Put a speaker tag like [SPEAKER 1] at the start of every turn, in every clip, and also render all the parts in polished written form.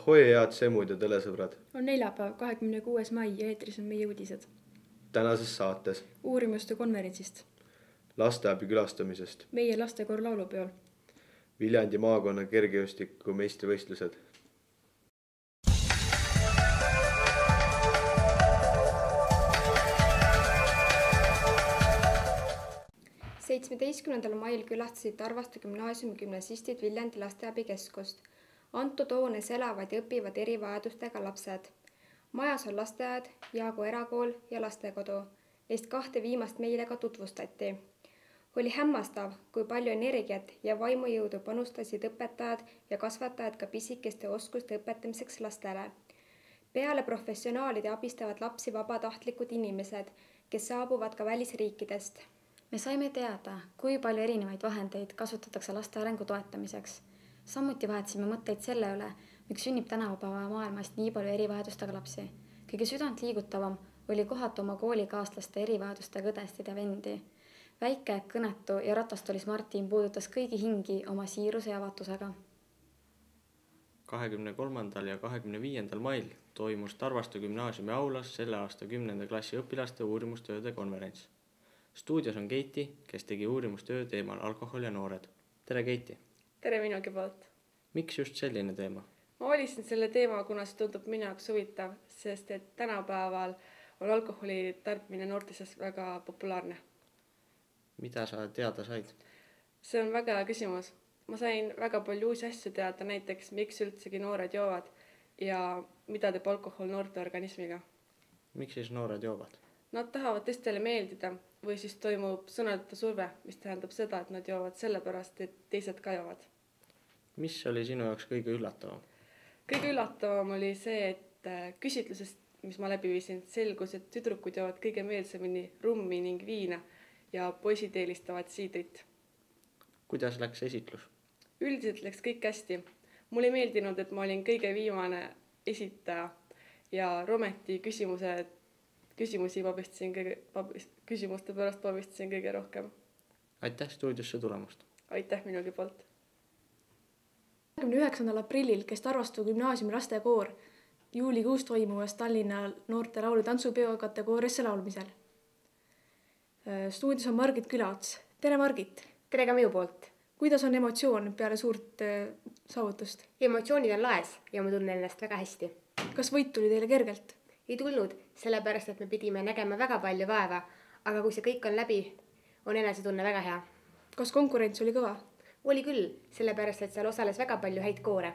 [SPEAKER 1] Ahoi, head semud ja telesõbrad!
[SPEAKER 2] On neljapäev, 26. mai ja eetris on meie uudised.
[SPEAKER 1] Tänases saates
[SPEAKER 2] Uurimuste konverentsist.
[SPEAKER 1] lasteabi külastamisest,
[SPEAKER 2] Meie lastekoor laulupeol.
[SPEAKER 1] Viljandi maakonna kergejõustiku meistrivõistlused.
[SPEAKER 3] Mail külastasid Tarvaste gümnaasiumi gümnasistid Viljandi lasteabikeskust. Antud hoones elavad ja õpivad erivajadustega lapsed. Majas on lasteaed, Jaagu erakool ja lastekodu. Neist kahte viimast meile ka tutvustati. Oli hämmastav, kui palju energiat ja vaimujõudu panustasid õpetajad ja kasvatajad ka pisikeste oskuste õpetamiseks lastele. Peale professionaalide abistavad lapsi vabatahtlikud inimesed, kes saabuvad ka välisriikidest.
[SPEAKER 4] Me saime teada, kui palju erinevaid vahendeid kasutatakse laste arengu toetamiseks. Samuti vahetasime mõtteid selle üle, miks sünnib tänapäeva maailmast nii palju erivajadustega lapsi. Kõige südant liigutavam oli kohata oma koolikaaslaste erivajadustega õdestid ja vendi. Väike, kõnetu ja ratastolis Martin puudutas kõigi hingi oma siiruse ja avatusega.
[SPEAKER 5] 23. ja 25. mail toimus Tarvaste gümnaasiumi aulas selle aasta 10. klassi õpilaste uurimustööde konverents. Stuudios on Keiti, kes tegi uurimustöö teemal alkohol ja noored. Tere, Keiti!
[SPEAKER 6] Tere minugi poolt!
[SPEAKER 5] Miks just selline teema?
[SPEAKER 6] Ma valisin selle teema, kuna see tundub minu jaoks huvitav, sest et tänapäeval on alkoholi tarbimine noortes väga populaarne.
[SPEAKER 5] Mida sa teada said?
[SPEAKER 6] See on väga hea küsimus. Ma sain väga palju uusi asju teada, näiteks miks üldsegi noored joovad ja mida teeb alkohol noorte organismiga.
[SPEAKER 5] Miks siis noored joovad?
[SPEAKER 6] Nad tahavad teistele meeldida või siis toimub sõnadeta surve, mis tähendab seda, et nad joovad sellepärast, et teised ka joovad.
[SPEAKER 5] Mis oli sinu jaoks kõige üllatavam?
[SPEAKER 6] Kõige üllatavam oli see, et küsitlusest, mis ma läbi viisin, selgus, et tüdrukud joovad kõige meelsamini rummi ning viina ja poisid eelistavad siidrit.
[SPEAKER 5] Kuidas läks esitlus?
[SPEAKER 6] Üldiselt läks kõik hästi. Mulle ei meeldinud, et ma olin kõige viimane esitaja ja rometi küsimuste pärast pabistasin kõige rohkem.
[SPEAKER 5] Aitäh stuudiosse tulemast!
[SPEAKER 6] Aitäh minugi poolt!
[SPEAKER 2] 29. aprillil käis Tarvastu gümnaasiumi lastekoor juulikuus toimuvas Tallinna noorte laulu tantsupeo kategooriasse laulmisel. Stuudios on Margit Külaots. Tere, Margit!
[SPEAKER 3] Tere ka minu poolt!
[SPEAKER 2] Kuidas on emotsioon peale suurt saavutust?
[SPEAKER 3] Emotsioonid on laes ja ma tunnen ennast väga hästi.
[SPEAKER 2] Kas võit tuli teile kergelt?
[SPEAKER 3] Ei tulnud, sellepärast, et me pidime nägema väga palju vaeva, aga kui see kõik on läbi, on enesetunne väga hea.
[SPEAKER 2] Kas konkurents oli kõva?
[SPEAKER 3] Oli küll, sellepärast, et seal osales väga palju häid koore.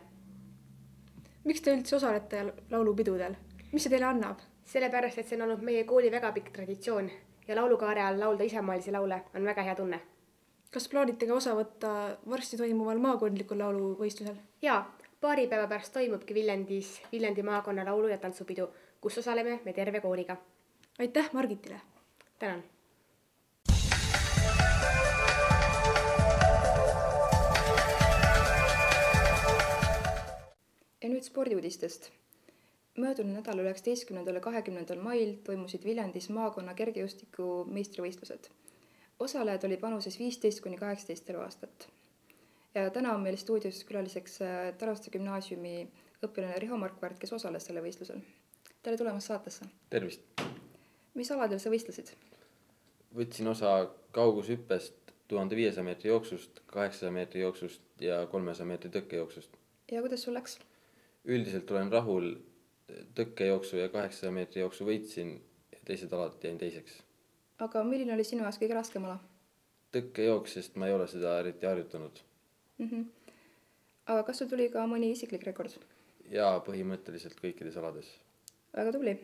[SPEAKER 2] Miks te üldse osalete laulupidudel? Mis see teile annab?
[SPEAKER 3] Sellepärast, et see on olnud meie kooli väga pikk traditsioon ja laulukaare all laulda isamaalisi laule on väga hea tunne.
[SPEAKER 2] Kas plaanite ka osa võtta varsti toimuval maakondlikul lauluvõistlusel?
[SPEAKER 3] Jaa, paari päeva pärast toimubki Viljandis Viljandi maakonna laulu- ja tantsupidu, kus osaleme me terve kooliga.
[SPEAKER 2] Aitäh Margitile!
[SPEAKER 3] Tänan!
[SPEAKER 7] Ja nüüd spordiuudistest. Möödunud nädalal 19. ja 20. mail toimusid Viljandis maakonna kergejõustiku meistrivõistlused. Osalejad olid vanuses 15–18 eluaastat. Ja täna on meil stuudios külaliseks Tarvaste gümnaasiumi õpilane Riho Markvart, kes osales selle võistlusel. Tere tulemast saatesse.
[SPEAKER 8] Tervist.
[SPEAKER 7] Mis aladel sa võistlesid?
[SPEAKER 8] Võtsin osa kaugushüppest 1500 meetri jooksust, 800 meetri jooksust ja 300 meetri tõkkejooksust.
[SPEAKER 7] Ja kuidas sul läks?
[SPEAKER 8] Üldiselt olen rahul, tõkkejooksu ja 800 meetri jooksu võitsin ja teised alad jäin teiseks.
[SPEAKER 7] Aga milline oli sinu jaoks kõige raskem ala?
[SPEAKER 8] Tõkkejooks, sest ma ei ole seda eriti harjutanud.
[SPEAKER 7] Aga kas sul tuli ka mõni isiklik rekord?
[SPEAKER 8] Ja põhimõtteliselt kõikides alades.
[SPEAKER 7] Väga tubli.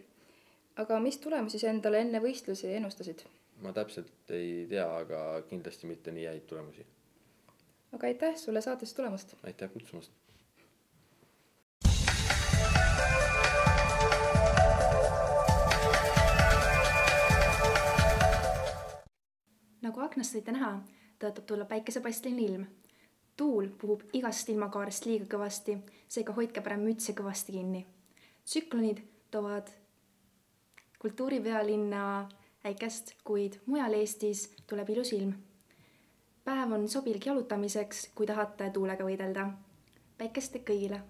[SPEAKER 7] Aga mis tulemusi sa endale enne võistlusi ennustasid?
[SPEAKER 8] Ma täpselt ei tea, aga kindlasti mitte nii häid tulemusi.
[SPEAKER 7] Aga aitäh sulle saatesse tulemast.
[SPEAKER 8] Aitäh kutsumast.
[SPEAKER 2] Nagu aknast võite näha, tõotab tulla päikesepaisteline ilm. Tuul puhub igast ilmakaarest liiga kõvasti, seega hoidke parem mütse kõvasti kinni. Tsüklonid toovad kultuuripealinna äikest, kuid mujal Eestis tuleb ilus ilm. Päev on sobilik jalutamiseks, kui tahate tuulega võidelda. Päikest kõigile!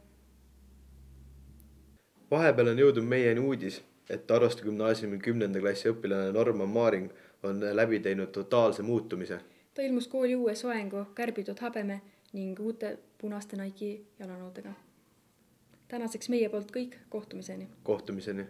[SPEAKER 1] Vahepeal on jõudnud meieni uudis, et Tarvaste gümnaasiumi 10. klassi õpilane Norman Maaring on läbi teinud totaalse muutumise.
[SPEAKER 9] Ta ilmus kooli uue soengu, kärbitud habeme ning uute punaste Nike jalanõudega. Tänaseks meie poolt kõik, kohtumiseni.
[SPEAKER 1] Kohtumiseni.